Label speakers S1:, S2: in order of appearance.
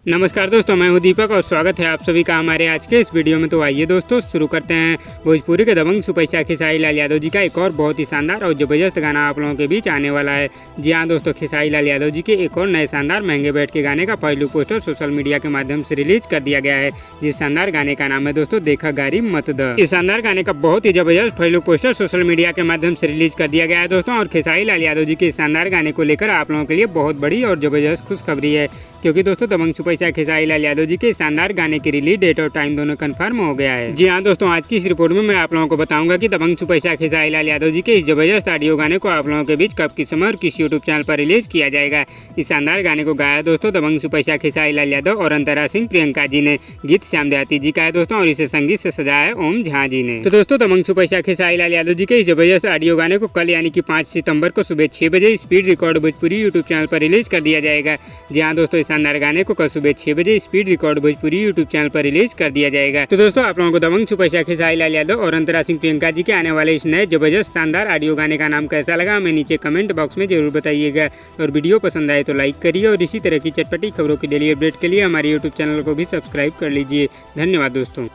S1: नमस्कार दोस्तों, मैं हूं दीपक और स्वागत है आप सभी का हमारे आज के इस वीडियो में। तो आइए दोस्तों शुरू करते हैं। भोजपुरी के दबंग सुपरस्टार खेसारी लाल यादव जी का एक और बहुत ही शानदार और जबरदस्त गाना आप लोगों के बीच आने वाला है। जी हाँ दोस्तों, खेसारी लाल यादव जी के एक और नए शानदार महंगे बैठ के गाने का पहलू पोस्टर सोशल मीडिया के माध्यम से रिलीज कर दिया गया है। जिस शानदार गाने का नाम है दोस्तों देखा गारी मत द। इस शानदार गाने का बहुत ही जबरदस्त पहलू पोस्टर सोशल मीडिया के माध्यम से रिलीज कर दिया गया है दोस्तों। और खेसारी लाल यादव जी के इस शानदार गाने को लेकर आप लोगों के लिए बहुत बड़ी और जबरदस्त खुशखबरी है, क्योंकि दोस्तों दबंग सुपरस्टार खेसारी लाल यादव जी के शानदार गाने की रिलीज डेट और टाइम दोनों कंफर्म हो गया है। जी हाँ दोस्तों, आज की इस रिपोर्ट में मैं आप लोगों को बताऊंगा कि दबंग सुपरस्टार खेसारी लाल यादव जी के इस जबरदस्त ऑडियो गाने को आप लोगों के बीच कब, किस समय और किस यूट्यूब चैनल पर रिलीज किया जाएगा। इस शानदार गाने को गाया दोस्तों दबंग सुपरस्टार खेसारी लाल यादव और अंतरा सिंह प्रियंका जी ने। गीत श्याम देहाती जी का है दोस्तों और इसे संगीत से सजाया है ओम झा जी ने। तो दोस्तों दबंग सुपरस्टार खेसारी लाल यादव जी के इस जबरदस्त ऑडियो गाने को कल यानी कि 5 सितंबर को सुबह 6 बजे speed record Bhojpuri YouTube channel पर रिलीज कर दिया जाएगा। जी हाँ दोस्तों, इस शानदार गाने को कल सुबह 6 बजे speed record Bhojpuri YouTube channel पर रिलीज कर दिया जाएगा। तो दोस्तों आप लोगों को दबंग सुपरस्टार खेसारी लाल यादव और अंतरा सिंह प्रियंका जी के आने वाले इस नए जबरदस्त शानदार ऑडियो गाने का नाम कैसा लगा हमें नीचे कमेंट बॉक्स में जरूर बताइएगा। और वीडियो पसंद आए तो लाइक करिए और इसी तरह की चटपटी खबरों की डेली अपडेट के लिए हमारे यूट्यूब चैनल को भी सब्सक्राइब कर लीजिए। धन्यवाद दोस्तों।